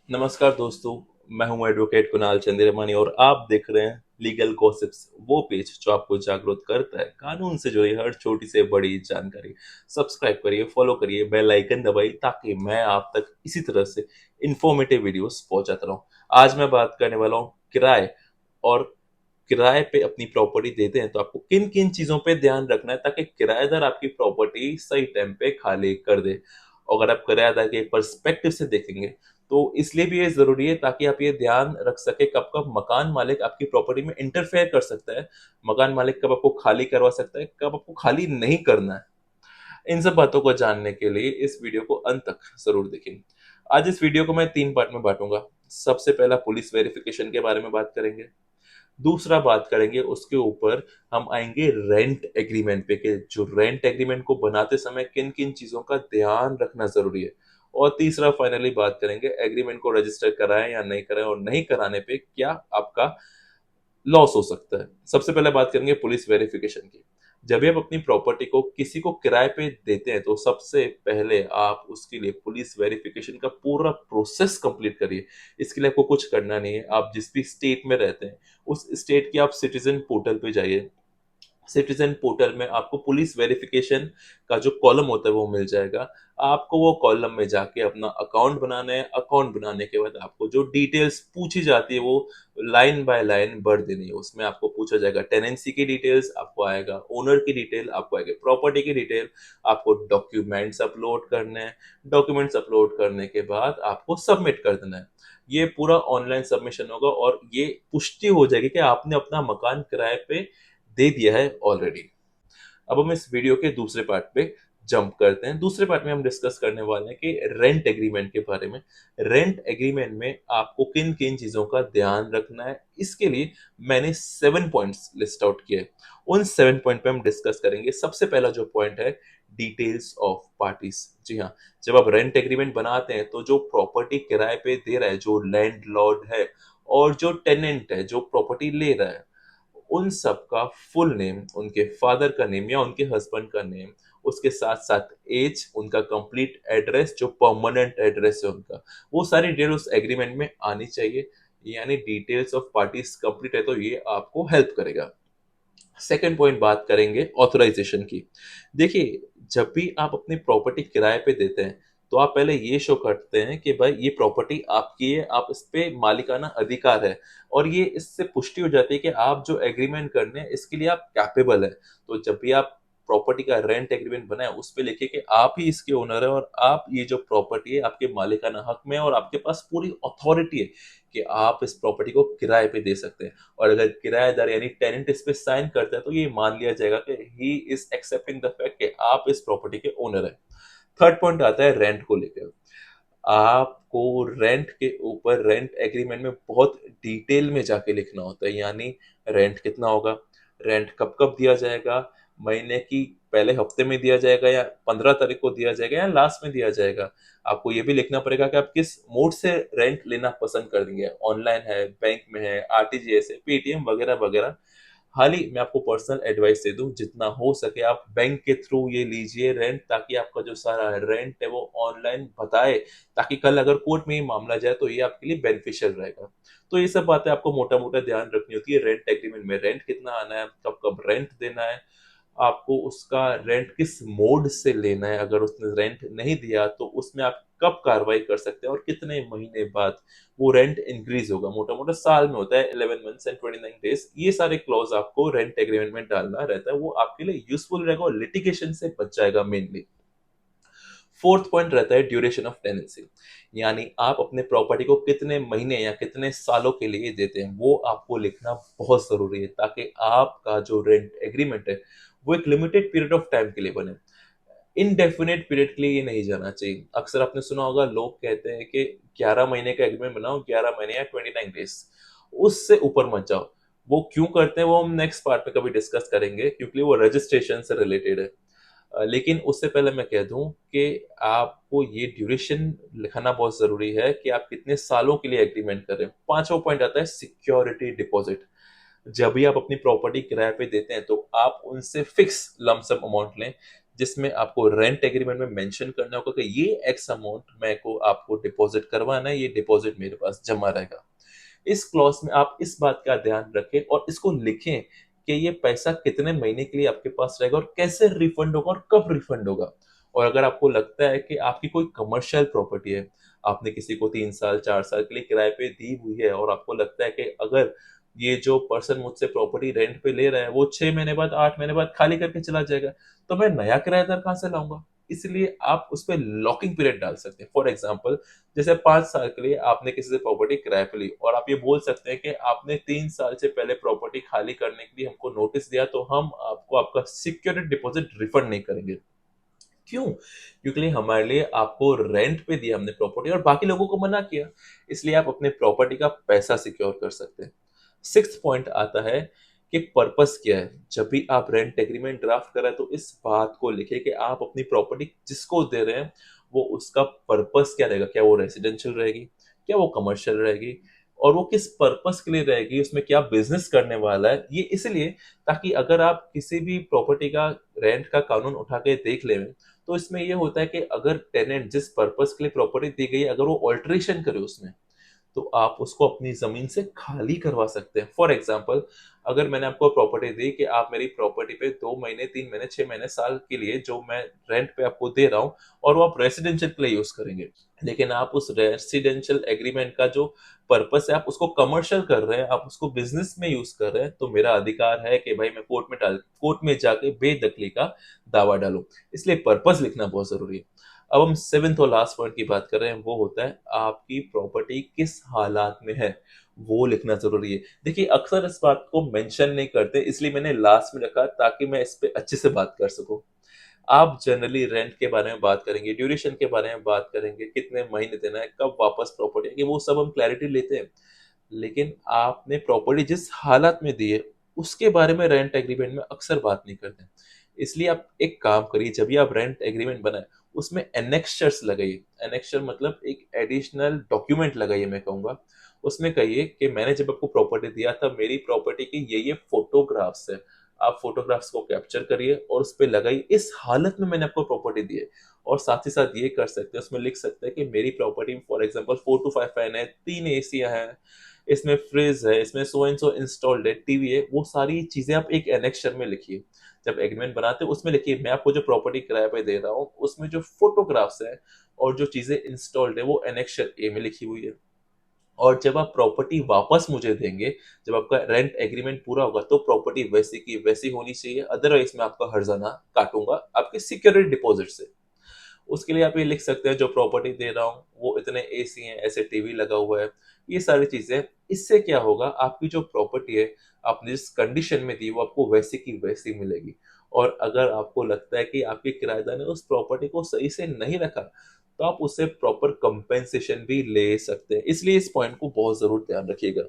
नमस्कार दोस्तों। मैं हूं एडवोकेट कुणाल चंद्रमानी और आप देख रहे हैं लीगल गॉसिप्स, वो पेज जो आपको जागरूक करता है कानून से जुड़ी हर छोटी से बड़ी जानकारी। सब्सक्राइब करिए, फॉलो करिए, बेल आइकन दबाइए ताकि मैं आप तक इसी तरह से इंफॉर्मेटिव वीडियोस पहुंचाता रहूं। आज मैं बात करने वाला हूं किराए और किराए पे अपनी प्रॉपर्टी देते हैं तो आपको किन किन चीजों पे ध्यान रखना है ताकि किराएदार आपकी प्रॉपर्टी सही टाइम पे खाली कर दे। अगर आप किराएदार के पर्सपेक्टिव से देखेंगे तो इसलिए भी ये जरूरी है ताकि आप ये ध्यान रख सके कब कब मकान मालिक आपकी प्रॉपर्टी में इंटरफेयर कर सकता है, मकान मालिक कब आपको खाली करवा सकता है, कब आपको खाली नहीं करना है। इन सब बातों को जानने के लिए इस वीडियो को अंत तक जरूर देखें। आज इस वीडियो को मैं 3 पार्ट में बांटूंगा। सबसे पहला पुलिस वेरिफिकेशन के बारे में बात करेंगे। दूसरा बात करेंगे उसके ऊपर हम आएंगे रेंट एग्रीमेंट पे कि जो रेंट एग्रीमेंट को बनाते समय किन किन चीजों का ध्यान रखना जरूरी है। और तीसरा फाइनली बात करेंगे एग्रीमेंट को रजिस्टर कराएं या नहीं कराएं और नहीं कराने पे क्या आपका लॉस हो सकता है। सबसे पहले बात करेंगे पुलिस वेरिफिकेशन की। जब भी आप अपनी प्रॉपर्टी को किसी को किराए पे देते हैं तो सबसे पहले आप उसके लिए पुलिस वेरिफिकेशन का पूरा प्रोसेस कंप्लीट करिए। इसके लिए आपको कुछ करना नहीं है। आप जिस भी स्टेट में रहते हैं उस स्टेट की आप सिटीजन पोर्टल पे जाइए। सिटीजन पोर्टल में आपको पुलिस वेरिफिकेशन का जो कॉलम होता है वो मिल जाएगा। आपको वो कॉलम में जाके अपना अकाउंट बनाना है। अकाउंट बनाने के बाद आपको जो डिटेल्स पूछी जाती है वो लाइन बाय लाइन भर देनी है। उसमें आपको पूछा जाएगा टेनेंसी की डिटेल्स, आपको आएगा ओनर की डिटेल, आपको आएगा प्रॉपर्टी की डिटेल, आपको डॉक्यूमेंट्स अपलोड करने हैं। डॉक्यूमेंट्स अपलोड करने के बाद आपको सबमिट कर देना है। ये पूरा ऑनलाइन सबमिशन होगा और ये पुष्टि हो जाएगी कि आपने अपना मकान किराए पे दे दिया है ऑलरेडी। अब हम इस वीडियो के दूसरे पार्ट पे जंप करते हैं। दूसरे पार्ट में हम डिस्कस करने वाले हैं कि रेंट एग्रीमेंट के बारे में। रेंट एग्रीमेंट में आपको किन किन चीजों का ध्यान रखना है, इसके लिए मैंने 7 पॉइंट्स लिस्ट आउट किए। उन 7 पॉइंट पे हम डिस्कस करेंगे। सबसे पहला जो पॉइंट है, डिटेल्स ऑफ पार्टीज। जी हाँ, जब आप रेंट एग्रीमेंट बनाते हैं तो जो प्रॉपर्टी किराए पे दे रहा है, जो लैंडलॉर्ड है और जो टेनेंट है जो प्रॉपर्टी ले रहा है, उन सब का फुल नेम, उनके फादर का नेम या उनके हस्बैंड का नेम, उसके साथ साथ एज, उनका कंप्लीट एड्रेस जो परमानेंट एड्रेस है उनका, वो सारी डिटेल उस एग्रीमेंट में आनी चाहिए। यानी डिटेल्स ऑफ पार्टीज कंप्लीट है तो ये आपको हेल्प करेगा। सेकंड पॉइंट बात करेंगे ऑथराइजेशन की। देखिए, जब भी आप अपनी प्रॉपर्टी किराए पे देते हैं तो आप पहले ये शो करते हैं कि भाई ये प्रॉपर्टी आपकी है, आप इस पे मालिकाना अधिकार है। और ये इससे पुष्टि हो जाती है कि आप जो एग्रीमेंट करने हैं इसके लिए आप कैपेबल है। तो जब भी आप प्रॉपर्टी का रेंट एग्रीमेंट बनाए उस पे लिखिए कि आप ही इसके ओनर है और आप ये जो प्रॉपर्टी है आपके मालिकाना हक में है और आपके पास पूरी अथॉरिटी है कि आप इस प्रॉपर्टी को किराए पे दे सकते हैं। और अगर किराएदार यानी टेनेंट इस पे साइन करता है तो ये मान लिया जाएगा कि he is accepting the fact कि आप इस प्रॉपर्टी के ओनर हैं। थर्ड पॉइंट आता है रेंट को लेकर। आपको रेंट के ऊपर रेंट एग्रीमेंट में बहुत डिटेल में जाके लिखना होता है। यानी रेंट कितना होगा, रेंट कब कब दिया जाएगा, महीने की पहले हफ्ते में दिया जाएगा या 15 तारीख को दिया जाएगा या लास्ट में दिया जाएगा। आपको ये भी लिखना पड़ेगा कि आप किस मोड से रेंट लेना पसंद करेंगे, ऑनलाइन है, बैंक में है, आरटीजीएस है, पेटीएम वगैरह वगैरह। हाल ही मैं आपको पर्सनल एडवाइस दे दूं, जितना हो सके आप बैंक के थ्रू ये लीजिए रेंट, ताकि आपका जो सारा रेंट है वो ऑनलाइन बताए, ताकि कल अगर कोर्ट में ये मामला जाए तो ये आपके लिए बेनिफिशियल रहेगा। तो ये सब बातें आपको मोटा मोटा ध्यान रखनी होती है। रेंट एग्रीमेंट में रेंट कितना आना है, कब कब रेंट देना है, आपको उसका रेंट किस मोड से लेना है, अगर उसने रेंट नहीं दिया तो उसमें आप कब कार्रवाई कर सकते हैं और कितने महीने बाद वो रेंट इंक्रीज होगा। मोटा मोटा साल में होता है 11 मंथ्स एंड 29 डेज। ये सारे क्लॉज आपको रेंट एग्रीमेंट में डालना रहता है, वो आपके लिए यूजफुल रहेगा और लिटिगेशन से बच जाएगा मेनली। फोर्थ पॉइंट रहता है ड्यूरेशन ऑफ टेनेंसी। यानी आप अपने प्रॉपर्टी को कितने महीने या कितने सालों के लिए देते हैं वो आपको लिखना बहुत जरूरी है, ताकि आपका जो रेंट एग्रीमेंट है वो एक लिमिटेड पीरियड ऑफ टाइम के लिए बने। इनडेफिनेट पीरियड के लिए ये नहीं जाना चाहिए। अक्सर आपने सुना होगा लोग कहते हैं कि 11 महीने का एग्रीमेंट बनाओ, 11 महीने या 29 डेज, उससे ऊपर मत जाओ। वो क्यों करते हैं वो हम नेक्स्ट पार्ट में कभी डिस्कस करेंगे, क्योंकि वो रजिस्ट्रेशन से रिलेटेड है। लेकिन उससे पहले मैं कह दूं कि आपको ये ड्यूरेशन लिखना बहुत जरूरी है कि आप कितने सालों के लिए एग्रीमेंट कर रहे हैं। पांचवा पॉइंट आता है सिक्योरिटी डिपॉजिट। जब भी आप अपनी प्रॉपर्टी किराए पे देते हैं तो आप उनसे फिक्स लमसम अमाउंट लें। जिसमें आपको रेंट एग्रीमेंट में मेंशन करना होगा कि ये एक्स अमाउंट मेरे को आपको डिपॉजिट करवाना है, ये डिपॉजिट मेरे पास जमा रहेगा। इस क्लॉज में आप इस बात का ध्यान रखें और इसको लिखें कि ये पैसा कितने महीने के लिए आपके पास रहेगा और कैसे रिफंड होगा और कब रिफंड होगा। और अगर आपको लगता है कि आपकी कोई कमर्शियल प्रॉपर्टी है, आपने किसी को 3 साल 4 साल के लिए किराए पे दी हुई है और आपको लगता है कि अगर ये जो पर्सन मुझसे प्रॉपर्टी रेंट पे ले रहा है वो 6 महीने बाद 8 महीने बाद खाली करके चला जाएगा, तो मैं नया किराएदार कहाँ से लाऊंगा। इसलिए आप उस पर लॉकिंग पीरियड डाल सकते हैं। फॉर एग्जाम्पल, जैसे 5 साल के लिए आपने किसी से प्रॉपर्टी किराए पे ली और आप ये बोल सकते हैं कि आपने 3 साल से पहले प्रॉपर्टी खाली करने के लिए हमको नोटिस दिया, तो हम आपको आपका सिक्योरिटी डिपॉजिट रिफंड नहीं करेंगे। क्यों? क्योंकि हमारे लिए आपको रेंट पे दिया हमने प्रॉपर्टी और बाकी लोगों को मना किया, इसलिए आप अपने प्रॉपर्टी का पैसा सिक्योर कर सकते हैं। सिक्स्थ पॉइंट आता है कि पर्पस क्या है। जब भी आप रेंट एग्रीमेंट ड्राफ्ट कर रहे हैं तो इस बात को लिखे कि आप अपनी प्रॉपर्टी जिसको दे रहे हैं वो उसका पर्पस क्या रहेगा। क्या वो रेसिडेंशियल रहेगी, क्या वो कमर्शियल रहेगी, और वो किस पर्पस के लिए रहेगी, उसमें क्या बिजनेस करने वाला है। ये इसलिए ताकि अगर आप किसी भी प्रॉपर्टी का रेंट का कानून उठा के देख लें तो इसमें ये होता है कि अगर टेनेंट जिस पर्पस के लिए प्रॉपर्टी दी गई है अगर वो ऑल्टरेशन करे उसमें, तो आप उसको अपनी जमीन से खाली करवा सकते हैं। फॉर एग्जाम्पल, अगर मैंने आपको प्रॉपर्टी दी कि आप मेरी प्रॉपर्टी पे 2 महीने 3 महीने 6 महीने साल के लिए जो मैं रेंट पे आपको दे रहा हूँ और वो आप रेसिडेंशियल के लिए यूज करेंगे, लेकिन आप उस रेसिडेंशियल एग्रीमेंट का जो पर्पस है आप उसको कमर्शियल कर रहे हैं, आप उसको बिजनेस में यूज कर रहे हैं, तो मेरा अधिकार है कि भाई मैं कोर्ट में जाके बेदखली का दावा डालूं। इसलिए पर्पस लिखना बहुत जरूरी है। अब हम सेवेंथ और लास्ट पॉइंट की बात कर रहे हैं, वो होता है आपकी प्रॉपर्टी किस हालात में है, वो लिखना जरूरी है। देखिए अक्सर इस बात को मेंशन नहीं करते, इसलिए मैंने लास्ट में रखा ताकि मैं इस पे अच्छे से बात कर सकूं। आप जनरली रेंट के बारे में बात करेंगे, ड्यूरेशन के बारे में बात करेंगे, कितने महीने देना है, कब वापस प्रॉपर्टी आएगी, वो सब हम क्लैरिटी लेते हैं। लेकिन आपने प्रॉपर्टी जिस हालत में दी है उसके बारे में रेंट एग्रीमेंट में अक्सर बात नहीं करते। इसलिए आप एक काम करिए, जब भी आप रेंट एग्रीमेंट बनाए उसमें एनेक्स्चर्स लगाइए। एनेक्स्चर मतलब एक एडिशनल डॉक्यूमेंट लगाइए, मैं कहूंगा। उसमें कहिए कि मैंने जब आपको प्रॉपर्टी दिया था मेरी प्रॉपर्टी की ये फोटोग्राफ्स है, आप फोटोग्राफ्स को कैप्चर करिए और उस पर लगाइए इस हालत में मैंने आपको प्रॉपर्टी दी है। और साथ ही साथ ये कर सकते हैं, उसमें लिख सकते हैं कि मेरी प्रॉपर्टी में फॉर एग्जांपल 4 to 5 फैन है, 3 एसियां हैं, इसमें फ्रिज है, इसमें सो एंड सो इंस्टॉल्ड है, टीवी है। वो सारी चीजें आप एक एनेक्स्चर में लिखिए। जब एग्रीमेंट बनाते हैं उसमें लिखिए मैं आपको जो प्रॉपर्टी किराए पे दे रहा हूँ उसमें जो फोटोग्राफ्स है और जो चीजें इंस्टॉल्ड है वो एनेक्स्चर ए में लिखी हुई है। और जब आप प्रॉपर्टी वापस मुझे देंगे, जब आपका रेंट एग्रीमेंट पूरा होगा, तो प्रॉपर्टी वैसी की वैसी होनी चाहिए, अदरवाइज मैं आपका हर्जाना काटूंगा आपके सिक्योरिटी डिपॉजिट से। उसके लिए आप ये लिख सकते हैं जो प्रॉपर्टी दे रहा हूँ वो इतने एसी हैं, ऐसे टीवी लगा हुआ है, ये सारी चीजें। इससे क्या होगा, आपकी जो प्रॉपर्टी है आपने जिस कंडीशन में दी वो आपको वैसी की वैसी मिलेगी। और अगर आपको लगता है कि आपके किराएदार ने उस प्रॉपर्टी को सही से नहीं रखा, तो आप उससे प्रॉपर कंपेंसेशन भी ले सकते हैं। इसलिए इस पॉइंट को बहुत जरूर ध्यान रखिएगा।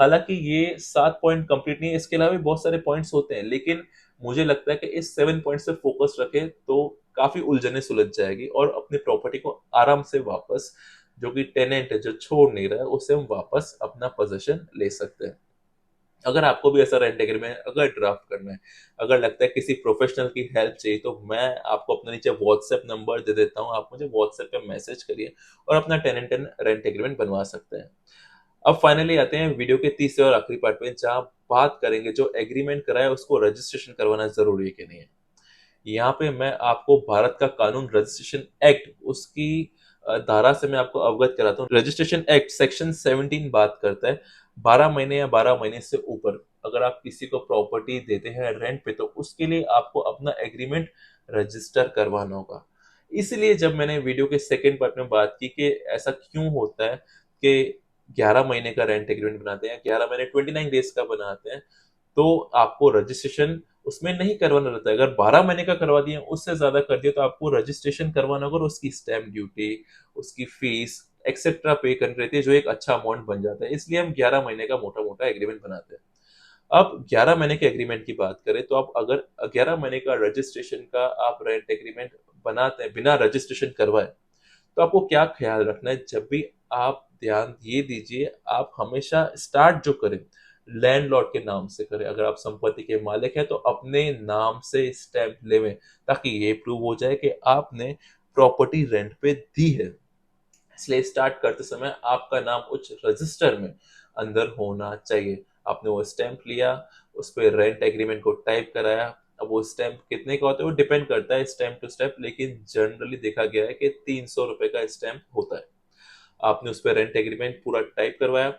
हालांकि ये 7 पॉइंट कंप्लीट नहीं है, इसके अलावा भी बहुत सारे पॉइंट्स होते हैं, लेकिन मुझे लगता है कि इस 7 पॉइंट से फोकस रखें तो काफी उलझने सुलझ जाएगी और अपनी प्रॉपर्टी को आराम से वापस, जो कि टेनेंट है जो छोड़ नहीं रहा है, उससे हम वापस अपना पोजीशन ले सकते हैं। अगर आपको भी ऐसा रेंट एग्रीमेंट अगर ड्राफ्ट करना है, अगर लगता है किसी प्रोफेशनल की हेल्प चाहिए, तो मैं आपको अपने नीचे व्हाट्सएप नंबर दे देता हूँ, आप मुझे व्हाट्सएप पे मैसेज करिए और अपना टेनेंट एंड रेंट एग्रीमेंट बनवा सकते हैं। अब फाइनली आते हैं वीडियो के तीसरे और आखिरी पार्ट में, जहां बात करेंगे जो एग्रीमेंट कराया उसको रजिस्ट्रेशन करवाना जरूरी है कि नहीं है। यहाँ पे मैं आपको भारत का कानून रजिस्ट्रेशन एक्ट उसकी धारा से मैं आपको अवगत कराता हूँ। रजिस्ट्रेशन एक्ट सेक्शन 17 बात करता है 12 महीने या 12 महीने से ऊपर अगर आप किसी को प्रॉपर्टी देते हैं रेंट पे, तो उसके लिए आपको अपना एग्रीमेंट रजिस्टर करवाना होगा। इसलिए जब मैंने वीडियो के सेकेंड पार्ट में बात की कि ऐसा क्यों होता है कि 11 महीने का रेंट एग्रीमेंट बनाते हैं, 11 महीने 29 डेज का बनाते हैं, तो आपको रजिस्ट्रेशन उसमें नहीं करवाना रहता है। अगर 12 महीने का करवा दिए उससे ज्यादा कर दिया तो आपको रजिस्ट्रेशन करवाना होगा और उसकी स्टैंप ड्यूटी, उसकी फीस एक्सेट्रा पे करनी रहती है, जो एक अच्छा अमाउंट बन जाता है। इसलिए हम 11 महीने का मोटा मोटा एग्रीमेंट बनाते हैं। अब 11 महीने के एग्रीमेंट की बात करें तो आप अगर 11 महीने का रजिस्ट्रेशन का आप रेंट एग्रीमेंट बनाते हैं बिना रजिस्ट्रेशन करवाए, तो आपको क्या ख्याल रखना है। जब भी आप ध्यान ये दीजिए, आप हमेशा स्टार्ट जो करें लैंडलॉर्ड के नाम से करें। अगर आप संपत्ति के मालिक हैं तो अपने नाम से स्टैंप लेवें, ताकि ये प्रूव हो जाए कि आपने प्रॉपर्टी रेंट पे दी है। इसलिए स्टार्ट करते समय आपका नाम उस रजिस्टर में अंदर होना चाहिए। आपने वो स्टैंप लिया, उस पर रेंट एग्रीमेंट को टाइप कराया। अब वो स्टैंप कितने का होता है वो डिपेंड करता है स्टैंप टू स्टैंप, लेकिन जनरली देखा गया है कि 300 रुपए का स्टैंप होता है। आपने उस पर रेंट एग्रीमेंट पूरा टाइप करवाया,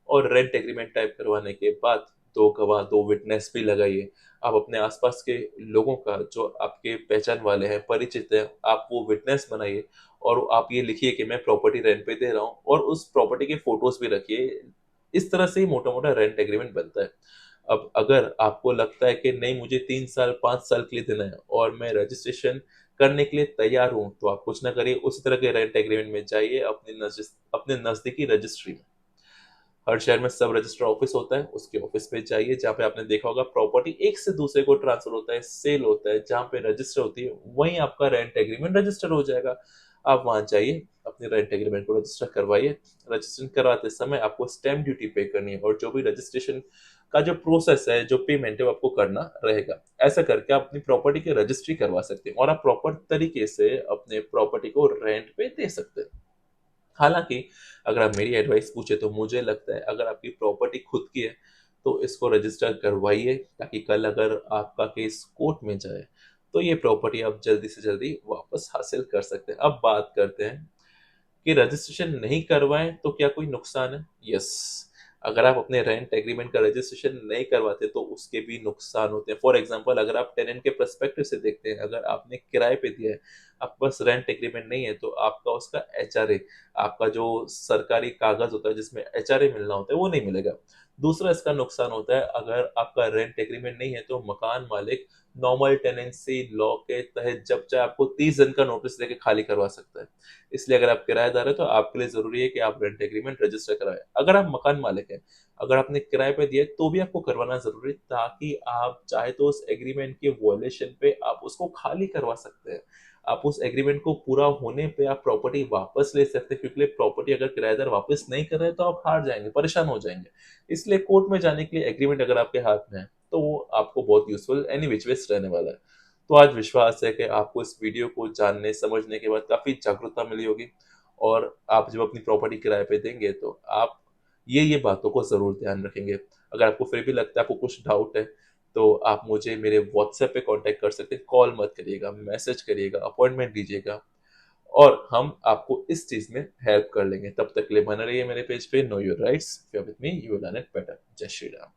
और रेंट एग्रीमेंट टाइप करवाने के बाद दो गवाह, दो विटनेस भी लगाइए। आप अपने आसपास के लोगों का, जो आपके पहचान वाले हैं, परिचित हैं, आप वो विटनेस बनाइए, और आप ये लिखिए कि मैं प्रॉपर्टी रेंट पे दे रहा हूँ, और उस प्रॉपर्टी के फोटोज भी रखिए। इस तरह से ही मोटा मोटा रेंट एग्रीमेंट बनता है। अब अगर आपको लगता है कि नहीं, मुझे 3 साल 5 साल के लिए देना है और मैं रजिस्ट्रेशन करने के लिए तैयार हूं, तो आप कुछ ना करिए, उसी तरह के रेंट एग्रीमेंट में जाइए अपने नजदीकी रजिस्ट्री में। हर शहर में सब रजिस्टर ऑफिस होता है, उसके ऑफिस पे जाइए, जहाँ पे आपने देखा होगा प्रॉपर्टी एक से दूसरे को ट्रांसफर होता है, सेल होता है, जहाँ पे रजिस्टर होती है वहीं आपका रेंट एग्रीमेंट रजिस्टर हो जाएगा। आप वहां जाइए, अपने रेंट एग्रीमेंट को रजिस्टर करवाइए। रजिस्ट्रेशन करवाते समय आपको स्टैंप ड्यूटी पे करनी है, और जो भी रजिस्ट्रेशन का जो प्रोसेस है, जो पेमेंट है, वो आपको करना रहेगा। ऐसा करके आप अपनी प्रॉपर्टी की रजिस्ट्री करवा सकते हैं, और आप प्रॉपर तरीके से अपने प्रॉपर्टी को रेंट पे दे सकते हैं। हालांकि अगर आप मेरी एडवाइस पूछे तो मुझे लगता है, अगर आपकी प्रॉपर्टी खुद की है तो इसको रजिस्टर करवाइए, ताकि कल अगर आपका केस कोर्ट में जाए तो ये प्रॉपर्टी आप जल्दी से जल्दी वापस हासिल कर सकते हैं। अब बात करते हैं कि रजिस्ट्रेशन नहीं करवाएं तो क्या कोई नुकसान है? यस। अगर आप अपने रेंट एग्रीमेंट का रजिस्ट्रेशन नहीं करवाते तो उसके भी नुकसान होते हैं। फॉर एग्जांपल, अगर आप टेनेंट के पर्सपेक्टिव से देखते हैं, अगर आपने किराए पे दिया है, आपके पास रेंट एग्रीमेंट नहीं है, तो आपका उसका एचआरए, आपका जो सरकारी कागज होता है जिसमें एचआरए मिलना होता है, वो नहीं मिलेगा। दूसरा इसका नुकसान होता है, अगर आपका रेंट एग्रीमेंट नहीं है तो मकान मालिक नॉर्मल टेनेंसी लॉ के तहत जब चाहे आपको 30 दिन का नोटिस देके खाली करवा सकता है। इसलिए अगर आप किराएदार है तो आपके लिए जरूरी है कि आप रेंट एग्रीमेंट रजिस्टर कराएं। अगर आप मकान मालिक हैं, अगर आपने किराए पे दिया है, तो भी आपको करवाना जरूरी है, ताकि आप चाहे तो उस एग्रीमेंट के वॉयलेशन पे आप उसको खाली करवा सकते हैं। आप उस एग्रीमेंट को पूरा होने पे आप प्रॉपर्टी वापस ले सकते हैं, क्योंकि प्रॉपर्टी अगर किराएदार वापस नहीं कर रहे तो आप हार जाएंगे, परेशान हो जाएंगे। इसलिए कोर्ट में जाने के लिए एग्रीमेंट अगर आपके हाथ में है तो वो आपको बहुत यूजफुल एनी विच वेज रहने वाला है। तो आज विश्वास है कि आपको इस वीडियो को जानने समझने के बाद काफी जागरूकता मिली होगी, और आप जब अपनी प्रॉपर्टी किराए पे देंगे तो आप ये बातों को जरूर ध्यान रखेंगे। अगर आपको फिर भी लगता है, आपको कुछ डाउट है, तो आप मुझे मेरे व्हाट्सएप पे कांटेक्ट कर सकते हैं। कॉल मत करिएगा, मैसेज करिएगा, अपॉइंटमेंट लीजिएगा, और हम आपको इस चीज में हेल्प कर लेंगे। तब तक के लिए बने रहिए मेरे पेज पे know your rights. If you are with me you will learn it better. जय श्री राम।